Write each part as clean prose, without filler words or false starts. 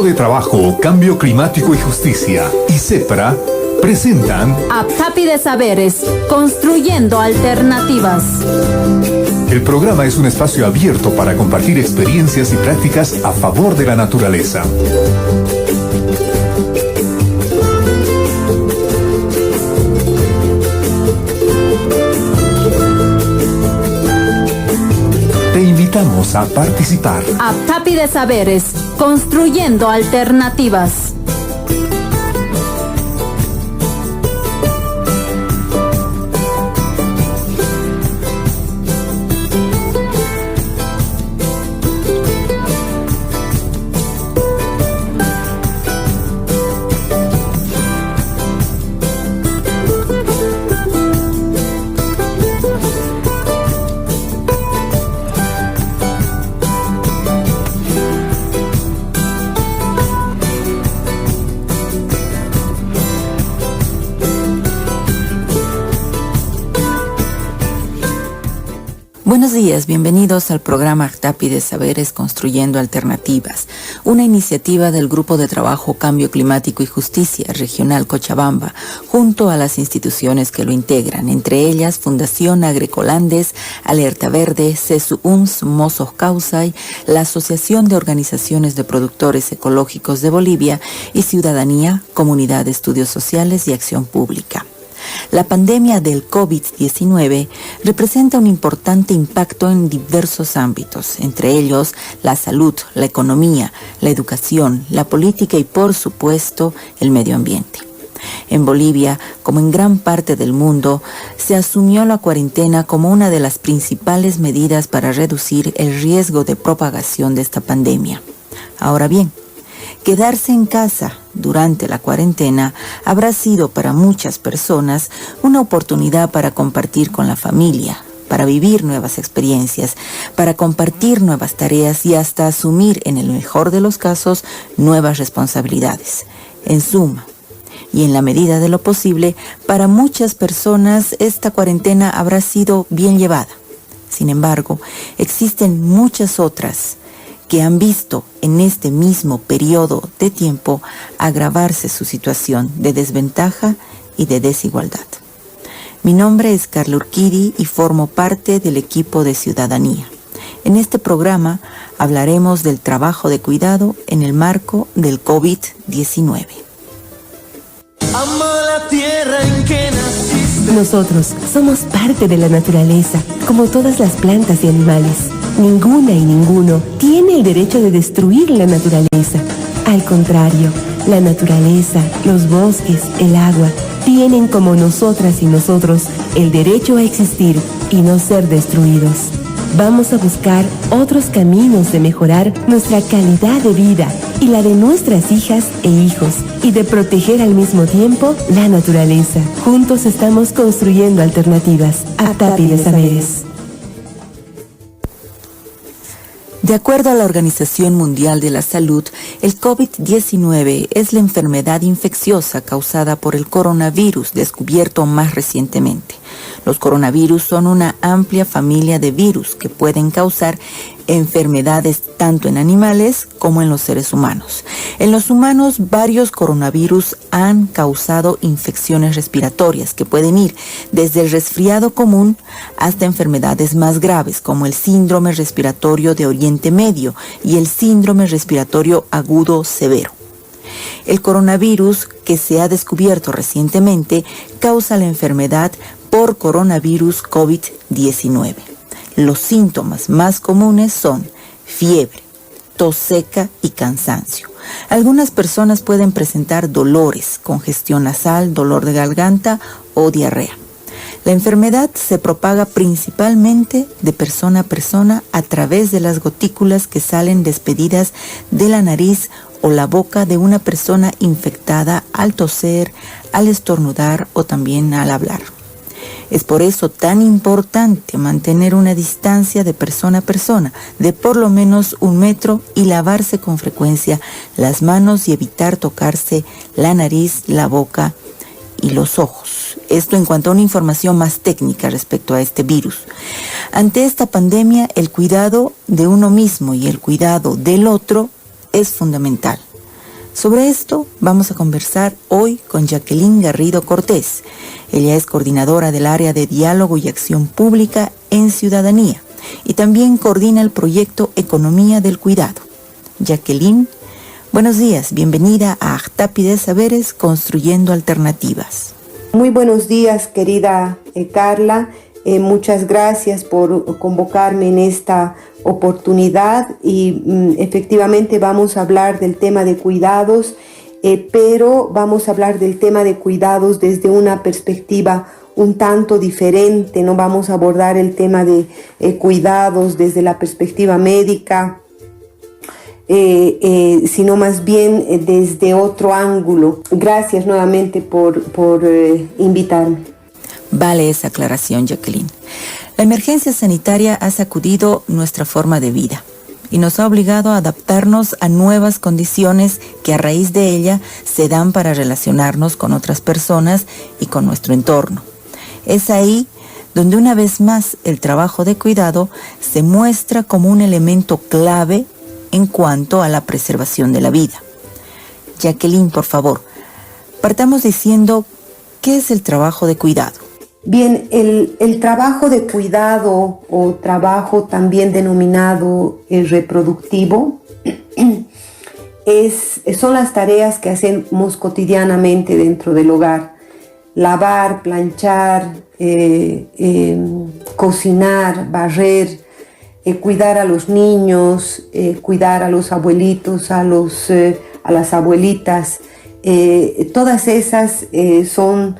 de Trabajo, Cambio Climático y Justicia y CEPRA presentan Aptapi de Saberes, construyendo alternativas. El programa es un espacio abierto para compartir experiencias y prácticas a favor de la naturaleza. Te invitamos a participar. Aptapi de Saberes, construyendo alternativas. Buenos días, bienvenidos al programa Aptapi de Saberes Construyendo Alternativas, una iniciativa del Grupo de Trabajo Cambio Climático y Justicia Regional Cochabamba, junto a las instituciones que lo integran, entre ellas Fundación Agroecolandes, Alerta Verde, CESU-UNS, Mozos Causay, la Asociación de Organizaciones de Productores Ecológicos de Bolivia y Ciudadanía, Comunidad de Estudios Sociales y Acción Pública. La pandemia del COVID-19 representa un importante impacto en diversos ámbitos, entre ellos la salud, la economía, la educación, la política y, por supuesto, el medio ambiente. En Bolivia, como en gran parte del mundo, se asumió la cuarentena como una de las principales medidas para reducir el riesgo de propagación de esta pandemia. Ahora bien, quedarse en casa durante la cuarentena habrá sido para muchas personas una oportunidad para compartir con la familia, para vivir nuevas experiencias, para compartir nuevas tareas y hasta asumir, en el mejor de los casos, nuevas responsabilidades. En suma, y en la medida de lo posible, para muchas personas esta cuarentena habrá sido bien llevada. Sin embargo, existen muchas otras que han visto en este mismo periodo de tiempo agravarse su situación de desventaja y de desigualdad. Mi nombre es Carla Urquidi y formo parte del equipo de Ciudadanía. En este programa hablaremos del trabajo de cuidado en el marco del COVID-19. Amo la tierra en que naciste. Nosotros somos parte de la naturaleza, como todas las plantas y animales. Ninguna y ninguno tiene el derecho de destruir la naturaleza. Al contrario, la naturaleza, los bosques, el agua, tienen como nosotras y nosotros el derecho a existir y no ser destruidos. Vamos a buscar otros caminos de mejorar nuestra calidad de vida y la de nuestras hijas e hijos, y de proteger al mismo tiempo la naturaleza. Juntos estamos construyendo alternativas. Aptapi de Saberes. De acuerdo a la Organización Mundial de la Salud, el COVID-19 es la enfermedad infecciosa causada por el coronavirus descubierto más recientemente. Los coronavirus son una amplia familia de virus que pueden causar enfermedades tanto en animales como en los seres humanos. En los humanos, varios coronavirus han causado infecciones respiratorias que pueden ir desde el resfriado común hasta enfermedades más graves como el síndrome respiratorio de Oriente Medio y el síndrome respiratorio agudo severo. El coronavirus que se ha descubierto recientemente causa la enfermedad por coronavirus COVID-19. Los síntomas más comunes son fiebre, tos seca y cansancio. Algunas personas pueden presentar dolores, congestión nasal, dolor de garganta o diarrea. La enfermedad se propaga principalmente de persona a persona a través de las gotículas que salen despedidas de la nariz o la boca de una persona infectada al toser, al estornudar o también al hablar. Es por eso tan importante mantener una distancia de persona a persona de por lo menos 1 metro y lavarse con frecuencia las manos y evitar tocarse la nariz, la boca y los ojos. Esto en cuanto a una información más técnica respecto a este virus. Ante esta pandemia, el cuidado de uno mismo y el cuidado del otro es fundamental. Sobre esto vamos a conversar hoy con Jacqueline Garrido Cortés. Ella es coordinadora del área de diálogo y acción pública en Ciudadanía y también coordina el proyecto Economía del Cuidado. Jacqueline, buenos días, bienvenida a Actapi de Saberes Construyendo Alternativas. Muy buenos días, querida Carla. Muchas gracias por convocarme en esta oportunidad y efectivamente vamos a hablar del tema de cuidados, pero vamos a hablar del tema de cuidados desde una perspectiva un tanto diferente. No vamos a abordar el tema de cuidados desde la perspectiva médica, sino más bien desde otro ángulo. Gracias nuevamente por invitarme. Vale esa aclaración, Jacqueline. La emergencia sanitaria ha sacudido nuestra forma de vida y nos ha obligado a adaptarnos a nuevas condiciones que a raíz de ella se dan para relacionarnos con otras personas y con nuestro entorno. Es ahí donde una vez más el trabajo de cuidado se muestra como un elemento clave en cuanto a la preservación de la vida. Jacqueline, por favor, partamos diciendo ¿qué es el trabajo de cuidado? Bien, el trabajo de cuidado o trabajo también denominado reproductivo son las tareas que hacemos cotidianamente dentro del hogar. Lavar, planchar, cocinar, barrer, cuidar a los niños, cuidar a los abuelitos, a las abuelitas. Todas esas son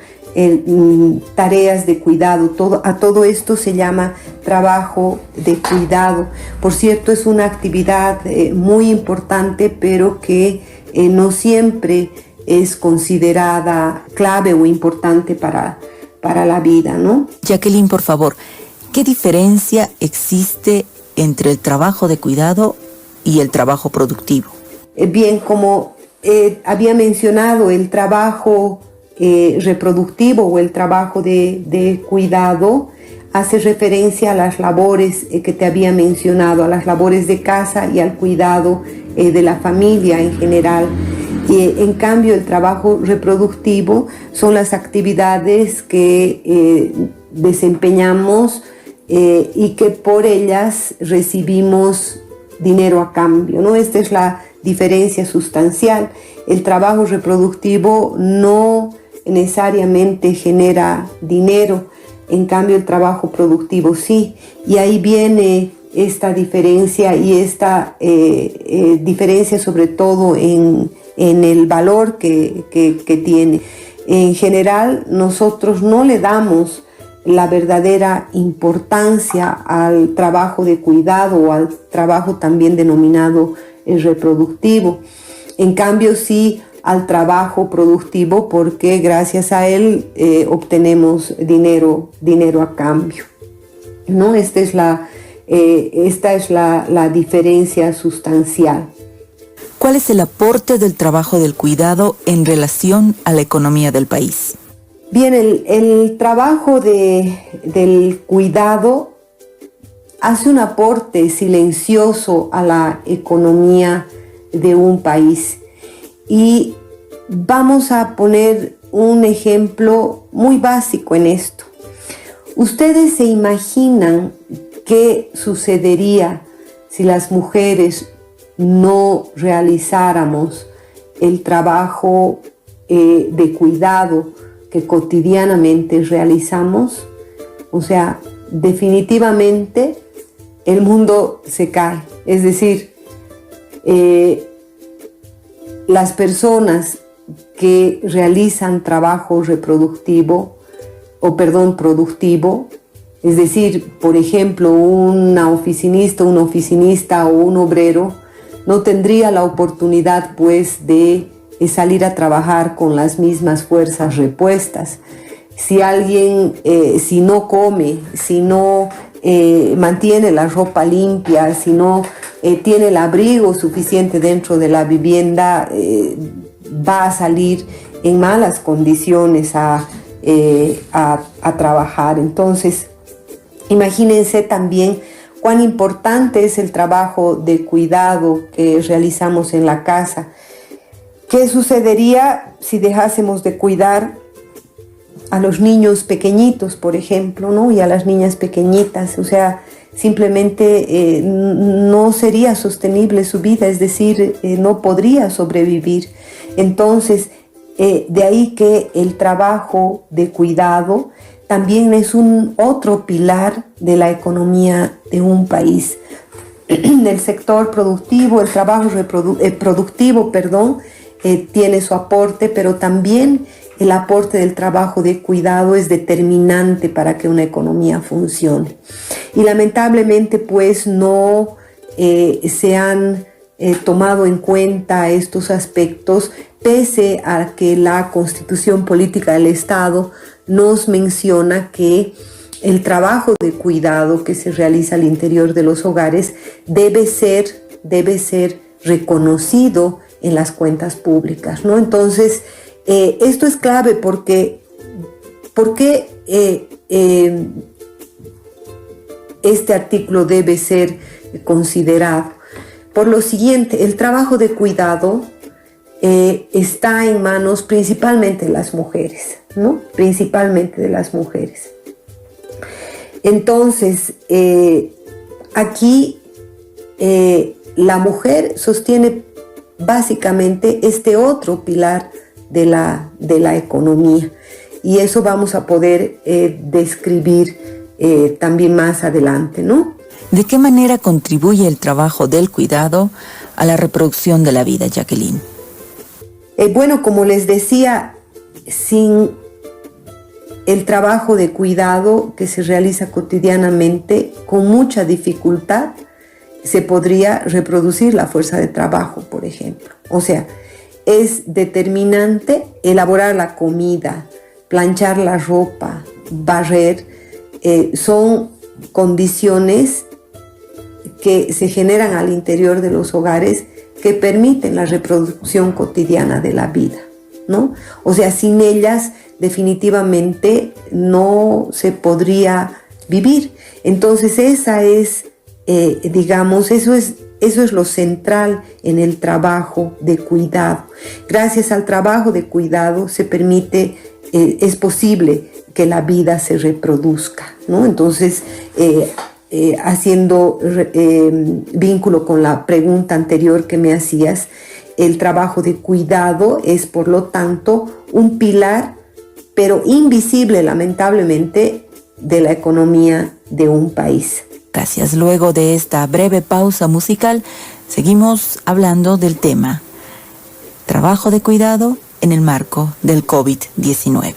tareas de cuidado. A todo esto se llama trabajo de cuidado. Por cierto, es una actividad muy importante, pero que no siempre es considerada clave o importante para la vida, ¿no? Jacqueline, por favor, ¿qué diferencia existe entre el trabajo de cuidado y el trabajo productivo? Bien, como había mencionado, el trabajo reproductivo o el trabajo de cuidado hace referencia a las labores que te había mencionado, a las labores de casa y al cuidado de la familia en general. En cambio, el trabajo reproductivo son las actividades que desempeñamos y que por ellas recibimos dinero a cambio, ¿no? Esta es la diferencia sustancial. El trabajo reproductivo no necesariamente genera dinero, en cambio el trabajo productivo sí, y ahí viene esta diferencia y esta diferencia sobre todo en el valor que tiene. En general nosotros no le damos la verdadera importancia al trabajo de cuidado o al trabajo también denominado reproductivo. En cambio sí al trabajo productivo, porque gracias a él obtenemos dinero a cambio, ¿no? Esta es la diferencia sustancial. ¿Cuál es el aporte del trabajo del cuidado en relación a la economía del país? Bien, el trabajo del cuidado hace un aporte silencioso a la economía de un país. Y vamos a poner un ejemplo muy básico en esto. ¿Ustedes se imaginan qué sucedería si las mujeres no realizáramos el trabajo de cuidado que cotidianamente realizamos? O sea, definitivamente el mundo se cae. Es decir, las personas que realizan trabajo productivo, es decir, por ejemplo, un oficinista o un obrero, no tendría la oportunidad pues de salir a trabajar con las mismas fuerzas repuestas. Si alguien, si no come, si no mantiene la ropa limpia, si no tiene el abrigo suficiente dentro de la vivienda, va a salir en malas condiciones a trabajar. Entonces, imagínense también cuán importante es el trabajo de cuidado que realizamos en la casa. ¿Qué sucedería si dejásemos de cuidar a los niños pequeñitos, por ejemplo, ¿no? Y a las niñas pequeñitas? O sea, simplemente no sería sostenible su vida, es decir, no podría sobrevivir. Entonces, de ahí que el trabajo de cuidado también es un otro pilar de la economía de un país. El sector productivo, el trabajo productivo, tiene su aporte, pero también el aporte del trabajo de cuidado es determinante para que una economía funcione. Y lamentablemente, pues, no se han tomado en cuenta estos aspectos, pese a que la Constitución Política del Estado nos menciona que el trabajo de cuidado que se realiza al interior de los hogares debe ser reconocido en las cuentas públicas, ¿no? Entonces, esto es clave porque este artículo debe ser considerado. Por lo siguiente, el trabajo de cuidado está en manos principalmente de las mujeres, ¿no? Principalmente de las mujeres. Entonces, aquí la mujer sostiene básicamente este otro pilar de la economía, y eso vamos a poder describir también más adelante, ¿no? ¿De qué manera contribuye el trabajo del cuidado a la reproducción de la vida, Jacqueline? Bueno, como les decía, sin el trabajo de cuidado que se realiza cotidianamente, con mucha dificultad, se podría reproducir la fuerza de trabajo, por ejemplo. O sea, es determinante elaborar la comida, planchar la ropa, barrer, son condiciones que se generan al interior de los hogares que permiten la reproducción cotidiana de la vida, ¿no? O sea, sin ellas definitivamente no se podría vivir. Entonces esa es, eso es lo central en el trabajo de cuidado. Gracias al trabajo de cuidado se permite, es posible que la vida se reproduzca, ¿no? Entonces, haciendo vínculo con la pregunta anterior que me hacías, el trabajo de cuidado es, por lo tanto, un pilar, pero invisible, lamentablemente, de la economía de un país. Gracias. Luego de esta breve pausa musical, seguimos hablando del tema trabajo de cuidado en el marco del COVID-19.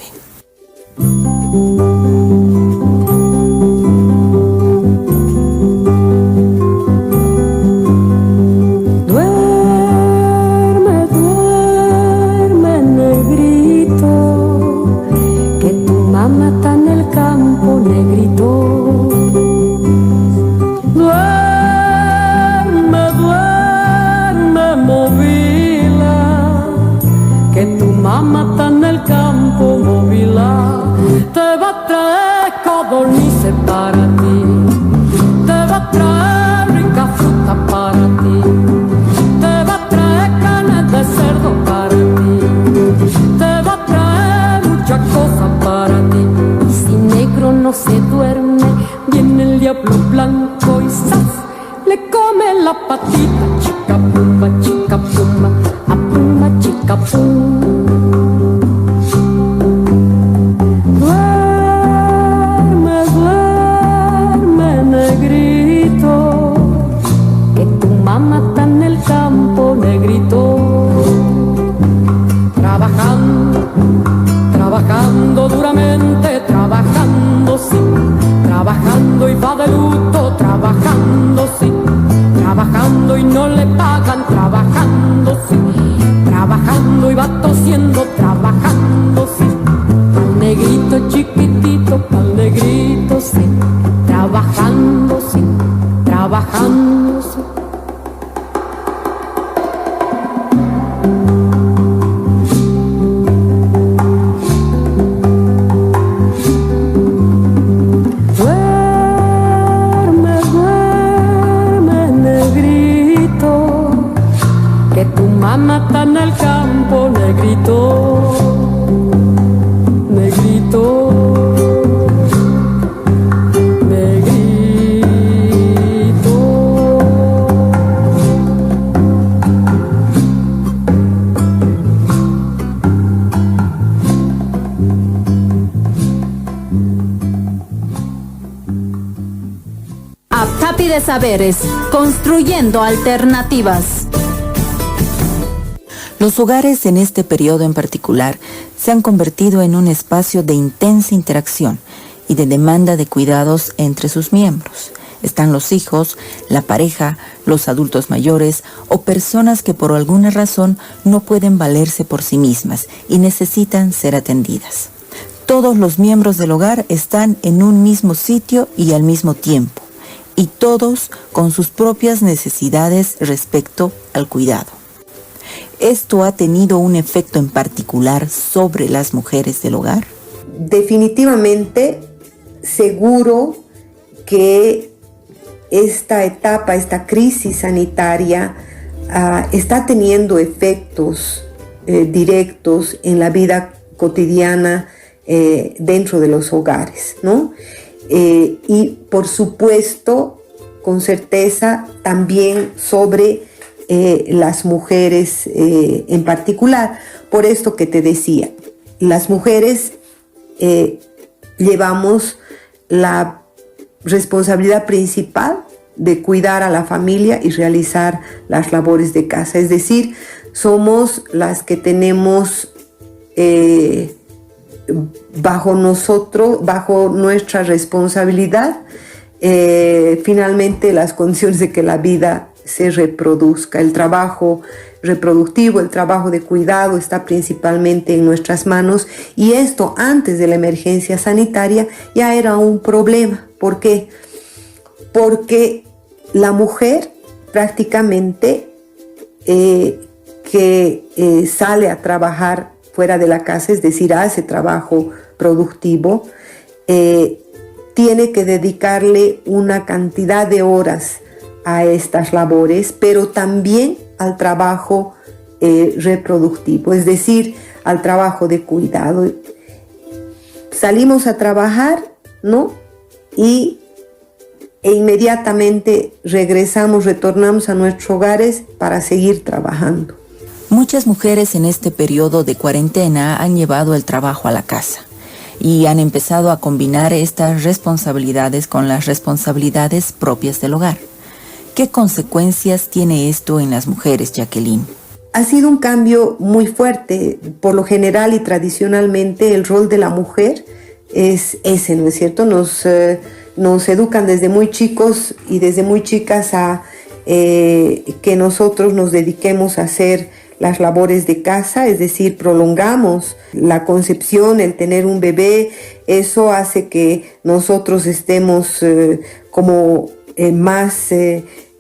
Se duerme, viene el diablo blanco y ¡zas! Le come la patita, chica pumba, a pumba, chica pum. Duerme, duerme, negrito, que tu mamá está en el campo, negrito. Trabajando duramente, trabajando sí, trabajando y va de luto, trabajando sí, trabajando y no le pagan, trabajando sí, trabajando y va tosiendo, trabajando sí, pa'l negrito chiquitito, pa'l negrito sí, trabajando sí, trabajando sí. Que tu mamá está en el campo, negrito, negrito, negrito. APTAPI de Saberes, construyendo alternativas. Los hogares en este periodo en particular se han convertido en un espacio de intensa interacción y de demanda de cuidados entre sus miembros. Están los hijos, la pareja, los adultos mayores o personas que por alguna razón no pueden valerse por sí mismas y necesitan ser atendidas. Todos los miembros del hogar están en un mismo sitio y al mismo tiempo, y todos con sus propias necesidades respecto al cuidado. ¿Esto ha tenido un efecto en particular sobre las mujeres del hogar? Definitivamente, seguro que esta etapa, esta crisis sanitaria, está teniendo efectos directos en la vida cotidiana dentro de los hogares, ¿no? Y por supuesto, con certeza, también sobre las mujeres en particular. Por esto que te decía, las mujeres llevamos la responsabilidad principal de cuidar a la familia y realizar las labores de casa. Es decir, somos las que tenemos bajo nuestra responsabilidad finalmente las condiciones de que la vida se reproduzca. El trabajo reproductivo, el trabajo de cuidado está principalmente en nuestras manos, y esto antes de la emergencia sanitaria ya era un problema. ¿Por qué? Porque la mujer prácticamente que sale a trabajar fuera de la casa, es decir, hace trabajo productivo, tiene que dedicarle una cantidad de horas a estas labores, pero también al trabajo reproductivo, es decir, al trabajo de cuidado. Salimos a trabajar, ¿no? E inmediatamente retornamos a nuestros hogares para seguir trabajando. Muchas mujeres en este periodo de cuarentena han llevado el trabajo a la casa y han empezado a combinar estas responsabilidades con las responsabilidades propias del hogar. ¿Qué consecuencias tiene esto en las mujeres, Jacqueline? Ha sido un cambio muy fuerte. Por lo general y tradicionalmente el rol de la mujer es ese, ¿no es cierto? Nos educan desde muy chicos y desde muy chicas a que nosotros nos dediquemos a hacer las labores de casa, es decir, prolongamos la concepción, el tener un bebé. Eso hace que nosotros estemos más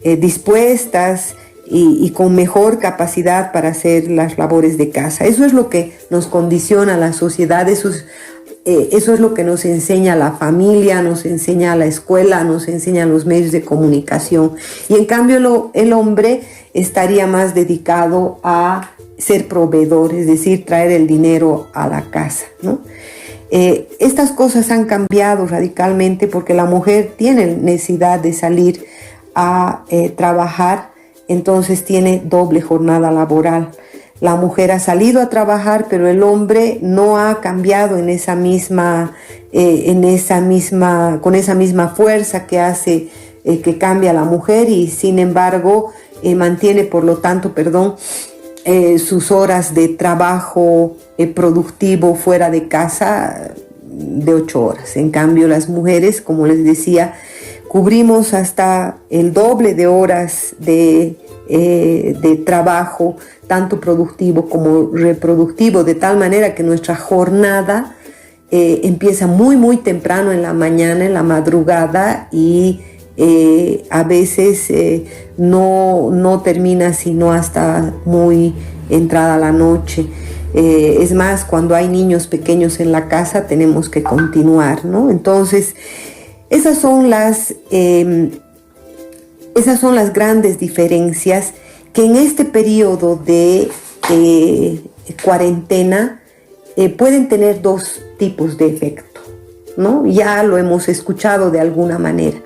dispuestas y con mejor capacidad para hacer las labores de casa. Eso es lo que nos condiciona la sociedad, eso es lo que nos enseña la familia, nos enseña la escuela, nos enseñan los medios de comunicación. Y en cambio el hombre estaría más dedicado a ser proveedor, es decir, traer el dinero a la casa, ¿no? Estas cosas han cambiado radicalmente porque la mujer tiene necesidad de salir a trabajar, entonces tiene doble jornada laboral. La mujer ha salido a trabajar, pero el hombre no ha cambiado con esa misma fuerza que hace que cambia a la mujer, y sin embargo mantiene, por lo tanto, sus horas de trabajo productivo fuera de casa de 8 horas. En cambio, las mujeres, como les decía, cubrimos hasta el doble de horas de trabajo, tanto productivo como reproductivo, de tal manera que nuestra jornada empieza muy, muy temprano en la mañana, en la madrugada, y a veces no termina sino hasta muy entrada la noche. Es más, cuando hay niños pequeños en la casa tenemos que continuar, ¿no? Entonces, esas son las grandes diferencias, que en este periodo de cuarentena pueden tener dos tipos de efecto, ¿no? Ya lo hemos escuchado de alguna manera.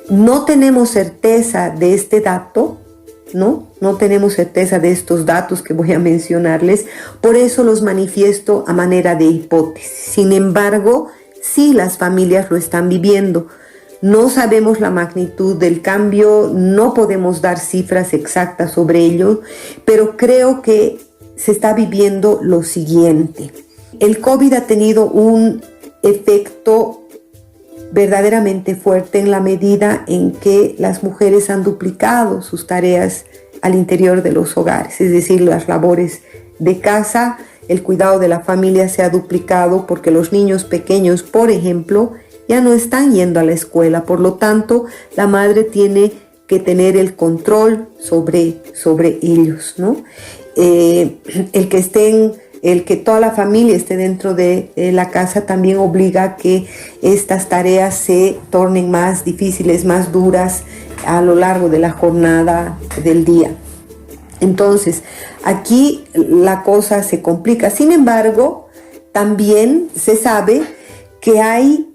No tenemos certeza de este dato, ¿no? No tenemos certeza de estos datos que voy a mencionarles, por eso los manifiesto a manera de hipótesis. Sin embargo, sí las familias lo están viviendo. No sabemos la magnitud del cambio, no podemos dar cifras exactas sobre ello, pero creo que se está viviendo lo siguiente. El COVID ha tenido un efecto verdaderamente fuerte en la medida en que las mujeres han duplicado sus tareas al interior de los hogares, es decir, las labores de casa, el cuidado de la familia se ha duplicado porque los niños pequeños, por ejemplo, ya no están yendo a la escuela, por lo tanto, la madre tiene que tener el control sobre ellos, ¿no? El que toda la familia esté dentro de la casa también obliga a que estas tareas se tornen más difíciles, más duras a lo largo de la jornada del día. Entonces, aquí la cosa se complica. Sin embargo, también se sabe que hay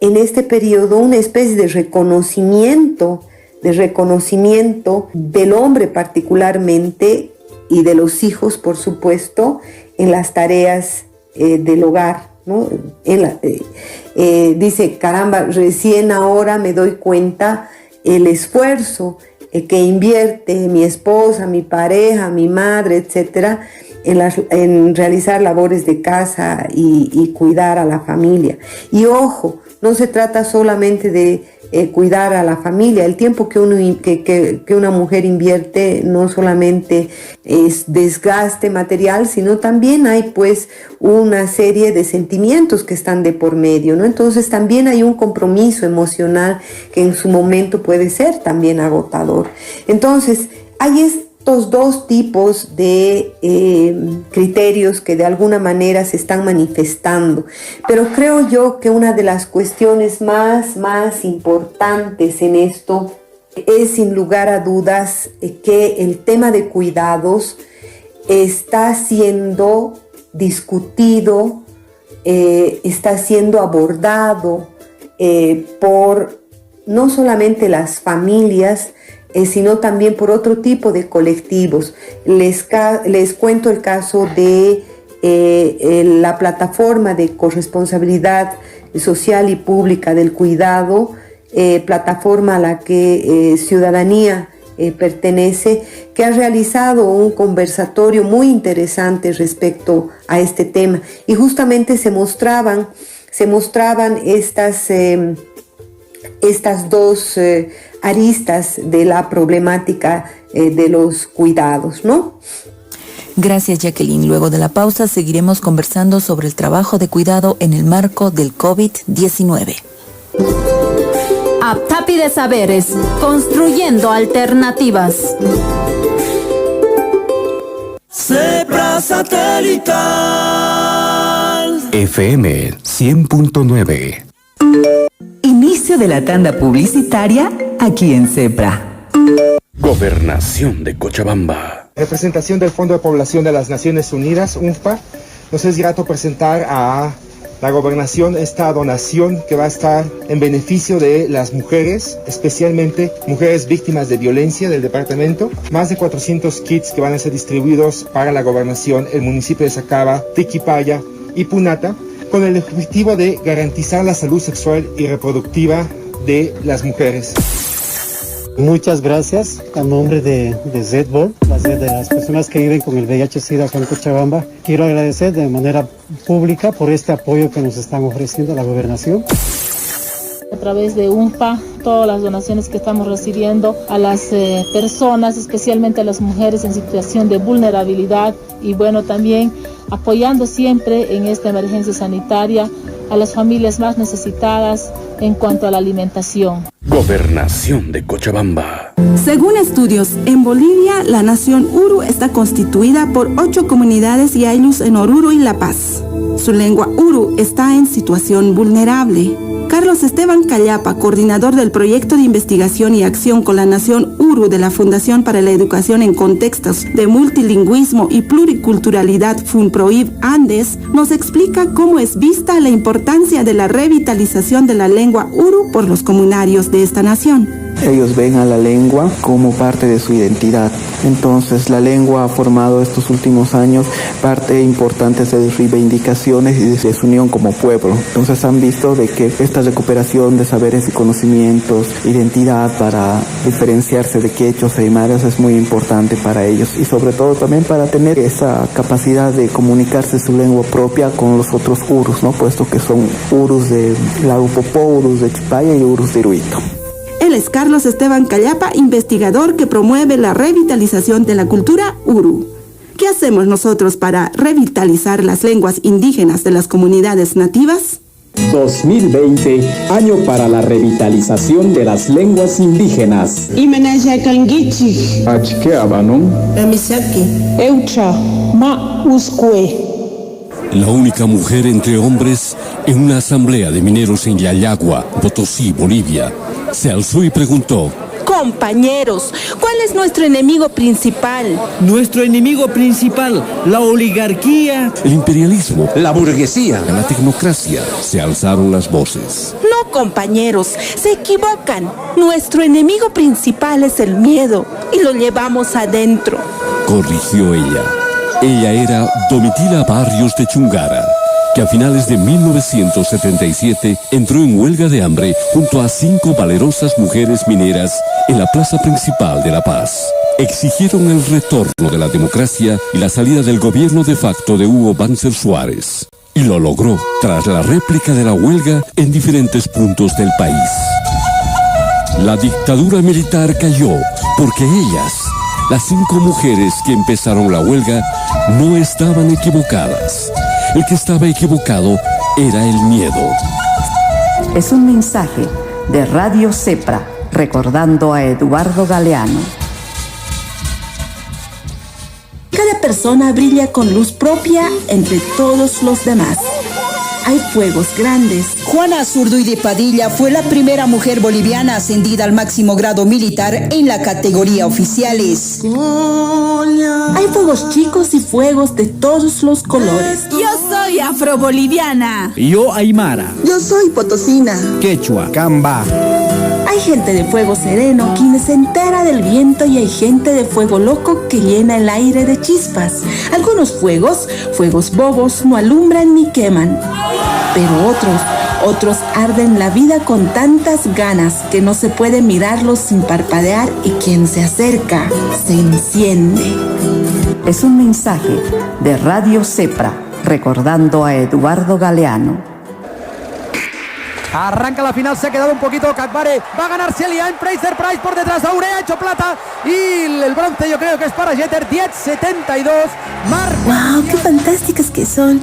en este periodo una especie de reconocimiento del hombre particularmente y de los hijos, por supuesto, en las tareas del hogar, ¿no? Dice, caramba, recién ahora me doy cuenta el esfuerzo que invierte mi esposa, mi pareja, mi madre, etcétera, en realizar labores de casa y cuidar a la familia. Y ojo, no se trata solamente de cuidar a la familia. El tiempo que una mujer invierte no solamente es desgaste material, sino también hay pues una serie de sentimientos que están de por medio, ¿no? Entonces también hay un compromiso emocional que en su momento puede ser también agotador. Entonces hay estos dos tipos de criterios que de alguna manera se están manifestando, pero creo yo que una de las cuestiones más importantes en esto es sin lugar a dudas que el tema de cuidados está siendo discutido, está siendo abordado por no solamente las familias, sino también por otro tipo de colectivos. Les cuento el caso de la plataforma de corresponsabilidad social y pública del cuidado, plataforma a la que Ciudadanía pertenece, que ha realizado un conversatorio muy interesante respecto a este tema. Y justamente se mostraban estas dos aristas de la problemática de los cuidados, ¿no? Gracias, Jacqueline. Luego de la pausa seguiremos conversando sobre el trabajo de cuidado en el marco del COVID-19. Aptapi de Saberes, construyendo alternativas. Cepra Satelital FM 100.9. Inicio de la tanda publicitaria aquí en Cepra. Gobernación de Cochabamba. Representación del Fondo de Población de las Naciones Unidas, UNFPA. Nos es grato presentar a la gobernación esta donación que va a estar en beneficio de las mujeres, especialmente mujeres víctimas de violencia del departamento. Más de 400 kits que van a ser distribuidos para la gobernación, el municipio de Sacaba, Tiquipaya y Punata, con el objetivo de garantizar la salud sexual y reproductiva de las mujeres. Muchas gracias a nombre de ZBOR, de las personas que viven con el VIH-Sida acá en Cochabamba. Quiero agradecer de manera pública por este apoyo que nos están ofreciendo la gobernación. A través de UNFPA, todas las donaciones que estamos recibiendo a las personas, especialmente a las mujeres en situación de vulnerabilidad, y bueno, también apoyando siempre en esta emergencia sanitaria a las familias más necesitadas en cuanto a la alimentación. Gobernación de Cochabamba. Según estudios, en Bolivia la nación Uru está constituida por 8 comunidades y aylus en Oruro y La Paz. Su lengua Uru está en situación vulnerable. Carlos Esteban Callapa, coordinador del proyecto de investigación y acción con la nación Uru de la Fundación para la Educación en Contextos de Multilingüismo y Pluriculturalidad FUNPROIB Andes, nos explica cómo es vista la importancia de la revitalización de la lengua Uru por los comunarios de esta nación. Ellos ven a la lengua como parte de su identidad. Entonces la lengua ha formado estos últimos años parte importante de sus reivindicaciones y de su unión como pueblo. Entonces han visto de que esta recuperación de saberes y conocimientos, identidad para diferenciarse de quechos e aymaras es muy importante para ellos, y sobre todo también para tener esa capacidad de comunicarse su lengua propia con los otros urus, ¿no? Puesto que son urus de Lago Popó, urus de Chipaya y urus de Iruito. Él es Carlos Esteban Callapa, investigador que promueve la revitalización de la cultura Uru. ¿Qué hacemos nosotros para revitalizar las lenguas indígenas de las comunidades nativas? 2020, año para la revitalización de las lenguas indígenas. La única mujer entre hombres en una asamblea de mineros en Yayagua, Potosí, Bolivia, se alzó y preguntó: compañeros, ¿cuál es nuestro enemigo principal? Nuestro enemigo principal, la oligarquía, el imperialismo, la burguesía, la tecnocracia. Se alzaron las voces. No, compañeros, se equivocan. Nuestro enemigo principal es el miedo y lo llevamos adentro. Corrigió ella. Ella era Domitila Barrios de Chungara, que a finales de 1977 entró en huelga de hambre junto a 5 valerosas mujeres mineras en la plaza principal de La Paz. Exigieron el retorno de la democracia y la salida del gobierno de facto de Hugo Banzer Suárez. Y lo logró tras la réplica de la huelga en diferentes puntos del país. La dictadura militar cayó porque ellas, las 5 mujeres que empezaron la huelga, no estaban equivocadas. El que estaba equivocado era el miedo. Es un mensaje de Radio Cepra, recordando a Eduardo Galeano. Cada persona brilla con luz propia entre todos los demás. Hay fuegos grandes. Juana Zurduy de Padilla fue la primera mujer boliviana ascendida al máximo grado militar en la categoría oficiales. Hay fuegos chicos y fuegos de todos los colores. Yo soy afroboliviana. Yo aymara. Yo soy potosina. Quechua, camba. Hay gente de fuego sereno quien se entera del viento, y hay gente de fuego loco que llena el aire de chispas. Algunos fuegos bobos, no alumbran ni queman. Pero otros arden la vida con tantas ganas que no se puede mirarlos sin parpadear, y quien se acerca se enciende. Es un mensaje de Radio Cepra, recordando a Eduardo Galeano. Arranca la final, se ha quedado un poquito Cacbare, va a ganar Celia en Fraser Price por detrás, Aurea ha hecho plata y el bronce yo creo que es para Jeter, 10.72. ¡Wow! ¡Qué fantásticas que son!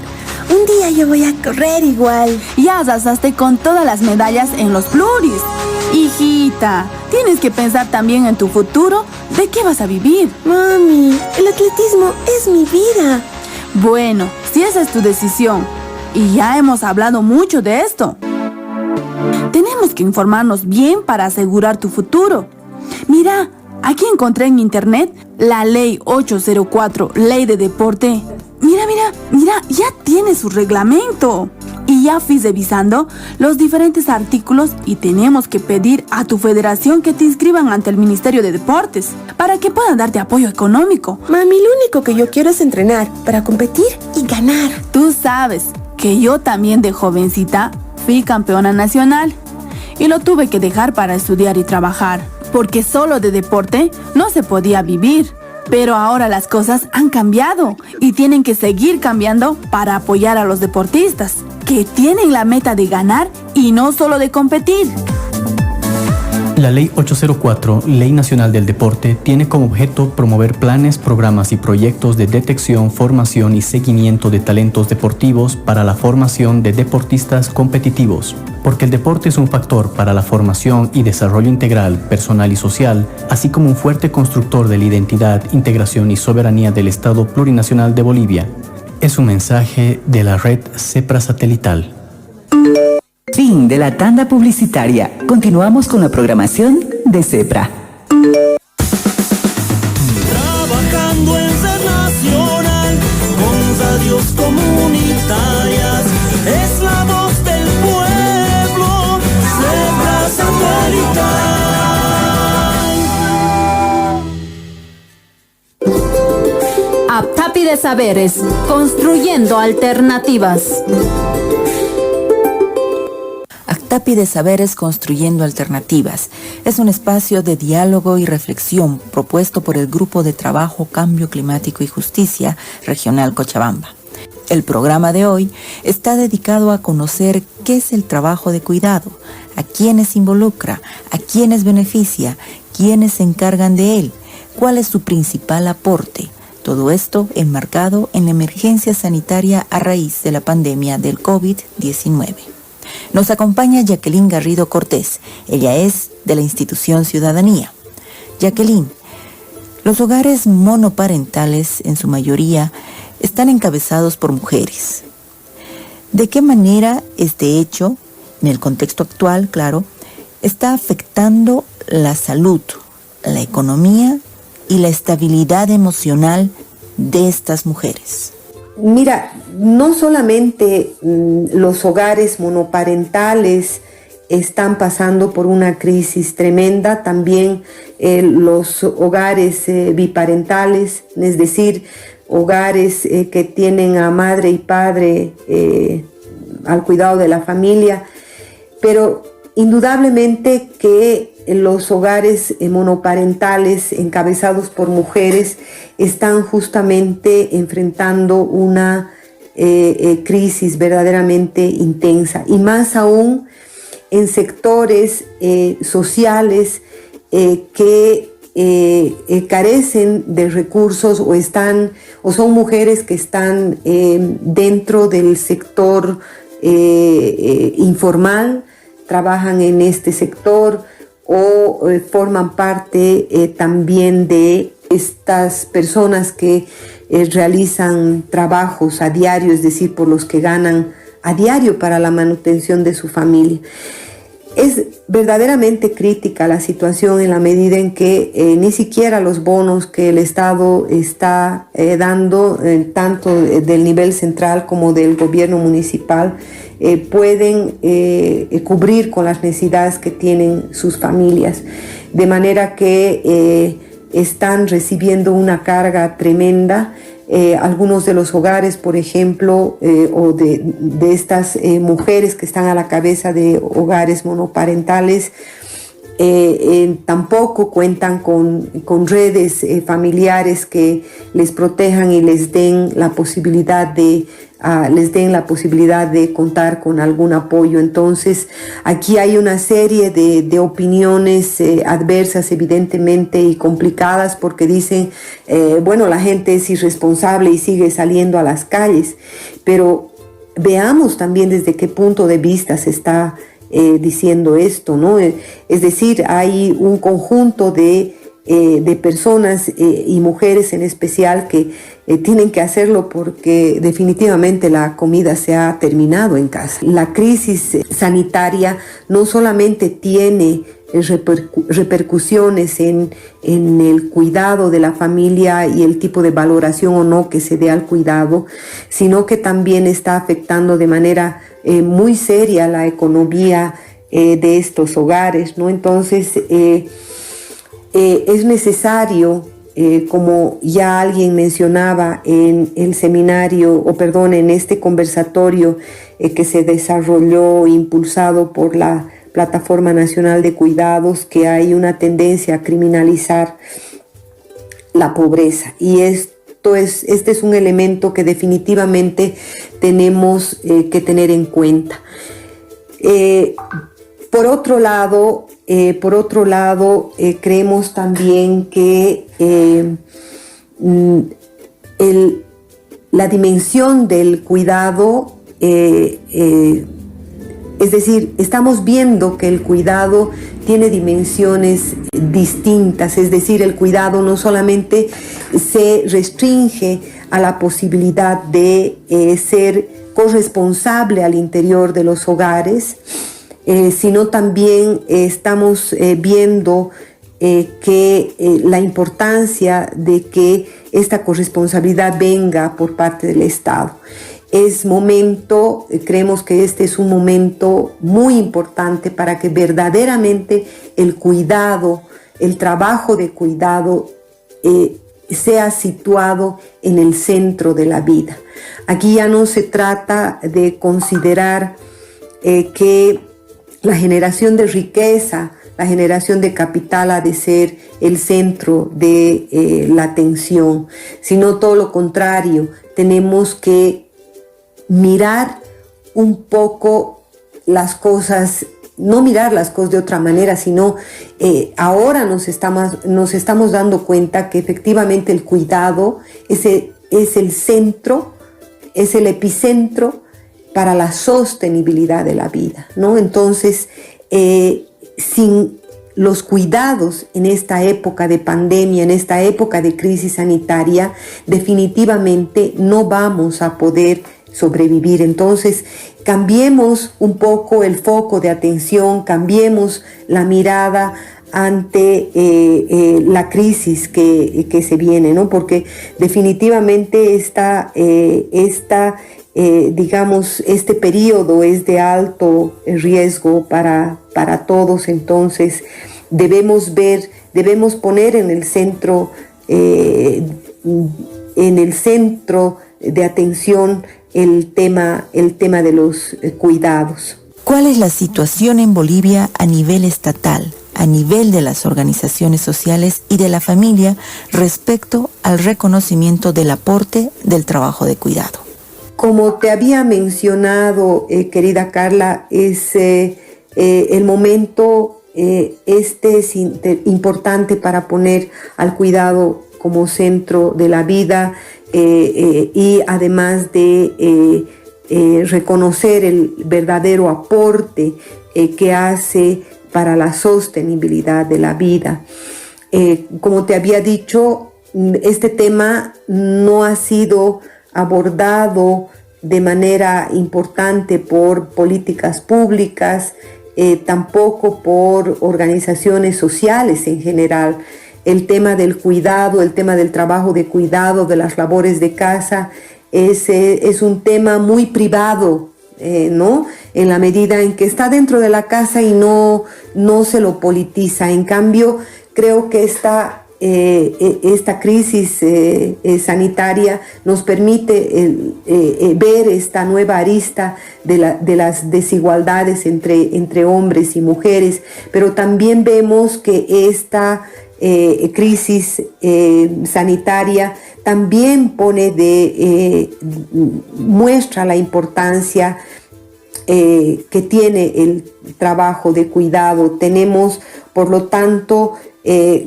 Un día yo voy a correr igual. Ya arrasaste con todas las medallas en los pluris. Hijita, tienes que pensar también en tu futuro. ¿De qué vas a vivir? Mami, el atletismo es mi vida. Bueno, si esa es tu decisión, y ya hemos hablado mucho de esto, tenemos que informarnos bien para asegurar tu futuro. Mira, aquí encontré en internet la Ley 804, Ley de Deporte. Mira, ya tiene su reglamento. Y ya fui revisando los diferentes artículos y tenemos que pedir a tu federación que te inscriban ante el Ministerio de Deportes para que puedan darte apoyo económico. Mami, lo único que yo quiero es entrenar para competir y ganar. Tú sabes que yo también de jovencita fui campeona nacional y lo tuve que dejar para estudiar y trabajar, porque solo de deporte no se podía vivir. Pero ahora las cosas han cambiado y tienen que seguir cambiando para apoyar a los deportistas, que tienen la meta de ganar y no solo de competir. La Ley 804, Ley Nacional del Deporte, tiene como objeto promover planes, programas y proyectos de detección, formación y seguimiento de talentos deportivos para la formación de deportistas competitivos. Porque el deporte es un factor para la formación y desarrollo integral, personal y social, así como un fuerte constructor de la identidad, integración y soberanía del Estado Plurinacional de Bolivia. Es un mensaje de la red Cepra Satelital. Fin de la tanda publicitaria. Continuamos con la programación de CEPRA. Trabajando en Ser Nacional, con radios comunitarias, es la voz del pueblo, CEPRA Satelital. Aptapi de Saberes, construyendo alternativas. Aptapi de Saberes Construyendo Alternativas es un espacio de diálogo y reflexión propuesto por el Grupo de Trabajo Cambio Climático y Justicia Regional Cochabamba. El programa de hoy está dedicado a conocer qué es el trabajo de cuidado, a quiénes involucra, a quiénes beneficia, quiénes se encargan de él, cuál es su principal aporte. Todo esto enmarcado en la emergencia sanitaria a raíz de la pandemia del COVID-19. Nos acompaña Jacqueline Garrido Cortés. Ella es de la institución Ciudadanía. Jacqueline, los hogares monoparentales en su mayoría están encabezados por mujeres. ¿De qué manera este hecho, en el contexto actual, claro, está afectando la salud, la economía y la estabilidad emocional de estas mujeres? Mira, no solamente los hogares monoparentales están pasando por una crisis tremenda, también los hogares biparentales, es decir, hogares que tienen a madre y padre al cuidado de la familia, pero indudablemente que los hogares monoparentales encabezados por mujeres están justamente enfrentando una crisis verdaderamente intensa, y más aún en sectores sociales que carecen de recursos o son mujeres que están dentro del sector informal, trabajan en este sector o forman parte también de estas personas que realizan trabajos a diario, es decir, por los que ganan a diario para la manutención de su familia. Es verdaderamente crítica la situación en la medida en que ni siquiera los bonos que el Estado está dando, tanto del nivel central como del gobierno municipal, pueden cubrir con las necesidades que tienen sus familias. De manera que están recibiendo una carga tremenda. Algunos de los hogares, por ejemplo, o de estas mujeres que están a la cabeza de hogares monoparentales, tampoco cuentan con redes familiares que les protejan y les den la posibilidad de contar con algún apoyo. Entonces, aquí hay una serie de opiniones adversas, evidentemente, y complicadas, porque dicen, bueno, la gente es irresponsable y sigue saliendo a las calles, pero veamos también desde qué punto de vista se está diciendo esto, ¿no? Es decir, hay un conjunto de personas y mujeres en especial que tienen que hacerlo porque definitivamente la comida se ha terminado en casa. La crisis sanitaria no solamente tiene repercusiones en el cuidado de la familia y el tipo de valoración o no que se dé al cuidado, sino que también está afectando de manera muy seria la economía de estos hogares, ¿no? Entonces, es necesario, como ya alguien mencionaba en el seminario, en este conversatorio que se desarrolló impulsado por la Plataforma Nacional de Cuidados, que hay una tendencia a criminalizar la pobreza. Y este es un elemento que definitivamente tenemos que tener en cuenta. Por otro lado, creemos también que la dimensión del cuidado, es decir, estamos viendo que el cuidado tiene dimensiones distintas, es decir, el cuidado no solamente se restringe a la posibilidad de ser corresponsable al interior de los hogares, sino también estamos viendo que la importancia de que esta corresponsabilidad venga por parte del Estado. Es momento, creemos que este es un momento muy importante para que verdaderamente el cuidado, el trabajo de cuidado sea situado en el centro de la vida. Aquí ya no se trata de considerar que la generación de riqueza, la generación de capital ha de ser el centro de la atención, sino todo lo contrario. Tenemos que mirar un poco las cosas, no mirar las cosas de otra manera, sino ahora nos estamos dando cuenta que efectivamente el cuidado es el centro, es el epicentro para la sostenibilidad de la vida, ¿no? Entonces, sin los cuidados en esta época de pandemia, en esta época de crisis sanitaria, definitivamente no vamos a poder sobrevivir. Entonces, cambiemos un poco el foco de atención, cambiemos la mirada ante la crisis que se viene, ¿no? Porque definitivamente este periodo es de alto riesgo para todos. Entonces debemos poner en el centro de atención el tema de los cuidados. ¿Cuál es la situación en Bolivia a nivel estatal, a nivel de las organizaciones sociales y de la familia respecto al reconocimiento del aporte del trabajo de cuidado? Como te había mencionado, querida Carla, es el momento es importante para poner al cuidado como centro de la vida y además de reconocer el verdadero aporte que hace para la sostenibilidad de la vida. Como te había dicho, este tema no ha sido abordado de manera importante por políticas públicas, tampoco por organizaciones sociales en general. El tema del cuidado, el tema del trabajo de cuidado, de las labores de casa, es un tema muy privado, ¿no? En la medida en que está dentro de la casa y no se lo politiza. En cambio, creo que esta crisis sanitaria nos permite ver esta nueva arista de las desigualdades entre hombres y mujeres, pero también vemos que esta crisis sanitaria también muestra la importancia que tiene el trabajo de cuidado. Tenemos, por lo tanto,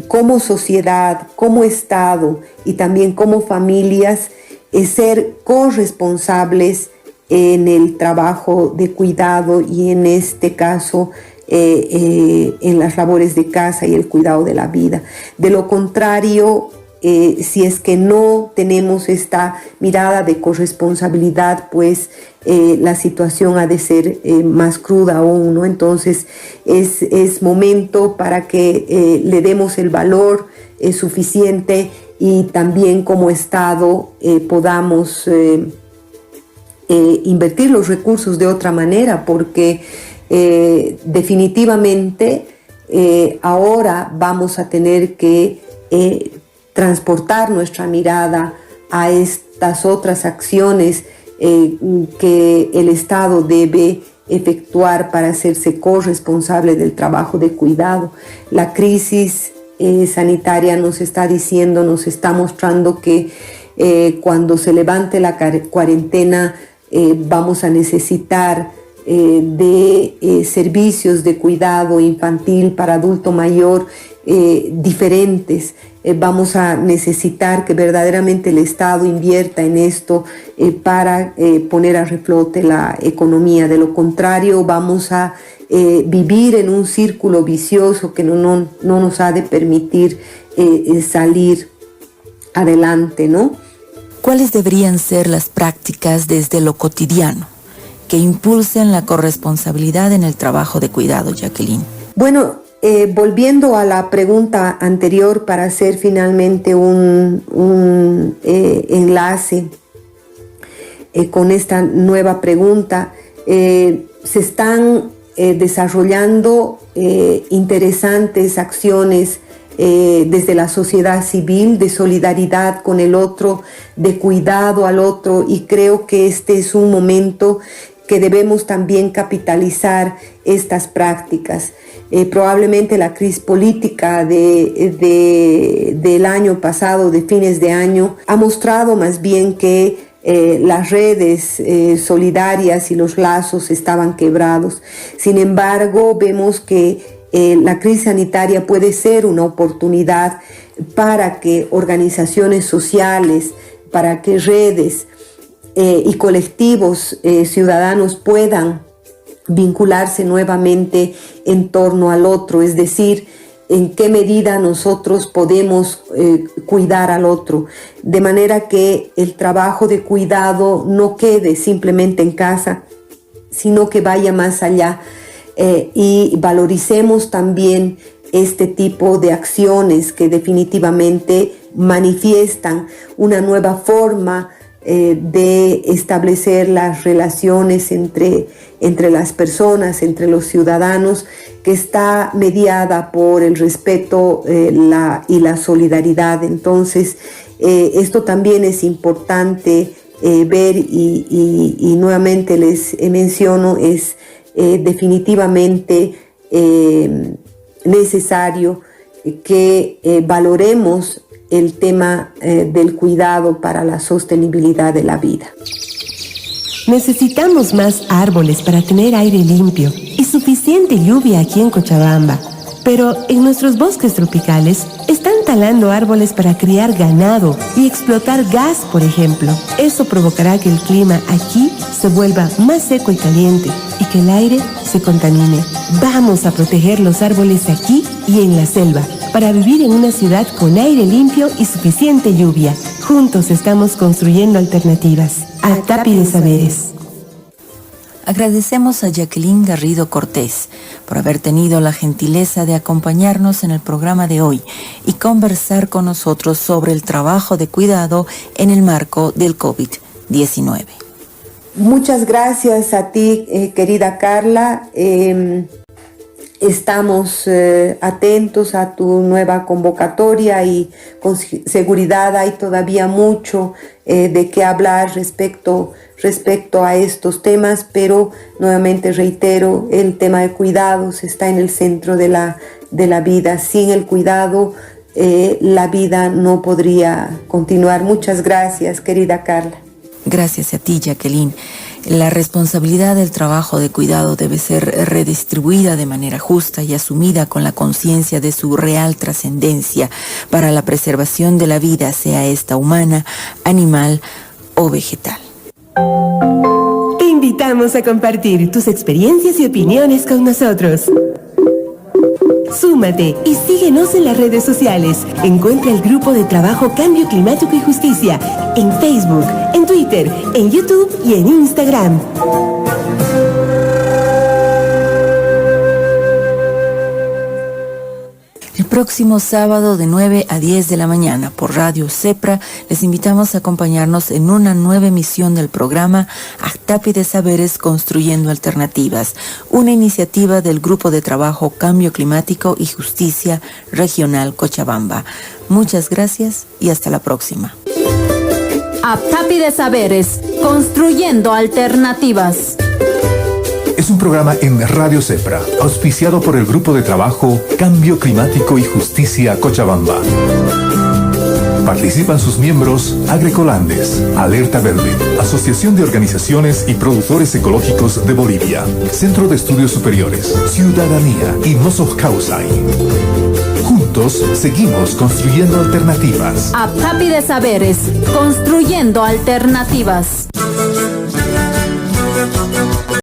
como sociedad, como Estado y también como familias, ser corresponsables en el trabajo de cuidado y en este caso en las labores de casa y el cuidado de la vida. De lo contrario, si es que no tenemos esta mirada de corresponsabilidad, pues la situación ha de ser más cruda aún, ¿no? Entonces es momento para que le demos el valor suficiente y también como Estado podamos invertir los recursos de otra manera, porque definitivamente ahora vamos a tener que transportar nuestra mirada a estas otras acciones que el Estado debe efectuar para hacerse corresponsable del trabajo de cuidado. La crisis sanitaria nos está mostrando que cuando se levante la cuarentena vamos a necesitar de servicios de cuidado infantil para adulto mayor diferentes. Vamos a necesitar que verdaderamente el Estado invierta en esto para poner a reflote la economía. De lo contrario, vamos a vivir en un círculo vicioso que no nos ha de permitir salir adelante, ¿no? ¿Cuáles deberían ser las prácticas desde lo cotidiano que impulsen la corresponsabilidad en el trabajo de cuidado, Jacqueline? Bueno, volviendo a la pregunta anterior para hacer finalmente un enlace con esta nueva pregunta, se están desarrollando interesantes acciones desde la sociedad civil, de solidaridad con el otro, de cuidado al otro, y creo que este es un momento que debemos también capitalizar estas prácticas. Probablemente la crisis política del año pasado, de fines de año, ha mostrado más bien que las redes solidarias y los lazos estaban quebrados. Sin embargo, vemos que la crisis sanitaria puede ser una oportunidad para que organizaciones sociales, para que redes y colectivos ciudadanos puedan vincularse nuevamente en torno al otro, es decir, en qué medida nosotros podemos cuidar al otro, de manera que el trabajo de cuidado no quede simplemente en casa, sino que vaya más allá, y valoricemos también este tipo de acciones que definitivamente manifiestan una nueva forma de establecer las relaciones entre las personas, entre los ciudadanos, que está mediada por el respeto y la solidaridad. Entonces, esto también es importante ver y nuevamente les menciono, es definitivamente necesario que valoremos el tema del cuidado para la sostenibilidad de la vida. Necesitamos más árboles para tener aire limpio y suficiente lluvia aquí en Cochabamba. Pero en nuestros bosques tropicales están talando árboles para criar ganado y explotar gas, por ejemplo. Eso provocará que el clima aquí se vuelva más seco y caliente y que el aire se contamine. Vamos a proteger los árboles aquí y en la selva para vivir en una ciudad con aire limpio y suficiente lluvia. Juntos estamos construyendo alternativas. ACTAPI de Saberes. Agradecemos a Jacqueline Garrido Cortés por haber tenido la gentileza de acompañarnos en el programa de hoy y conversar con nosotros sobre el trabajo de cuidado en el marco del COVID-19. Muchas gracias a ti, querida Carla. Estamos atentos a tu nueva convocatoria y con seguridad hay todavía mucho de qué hablar respecto a estos temas, pero nuevamente reitero, el tema de cuidados está en el centro de la vida. Sin el cuidado, la vida no podría continuar. Muchas gracias, querida Carla. Gracias a ti, Jacqueline. La responsabilidad del trabajo de cuidado debe ser redistribuida de manera justa y asumida con la conciencia de su real trascendencia para la preservación de la vida, sea esta humana, animal o vegetal. Te invitamos a compartir tus experiencias y opiniones con nosotros. Súmate y síguenos en las redes sociales. Encuentra el grupo de trabajo Cambio Climático y Justicia en Facebook, en Twitter, en YouTube y en Instagram. El próximo sábado de 9 a 10 de la mañana por Radio Cepra les invitamos a acompañarnos en una nueva emisión del programa ACTAPI de Saberes Construyendo Alternativas, una iniciativa del Grupo de Trabajo Cambio Climático y Justicia Regional Cochabamba. Muchas gracias y hasta la próxima. ACTAPI de Saberes Construyendo Alternativas. Es un programa en Radio Cepra, auspiciado por el Grupo de Trabajo Cambio Climático y Justicia Cochabamba. Participan sus miembros Agrecolandes, Alerta Verde, Asociación de Organizaciones y Productores Ecológicos de Bolivia, Centro de Estudios Superiores, Ciudadanía y Nosos Causay. Juntos seguimos construyendo alternativas. ACTAPI de Saberes Construyendo Alternativas.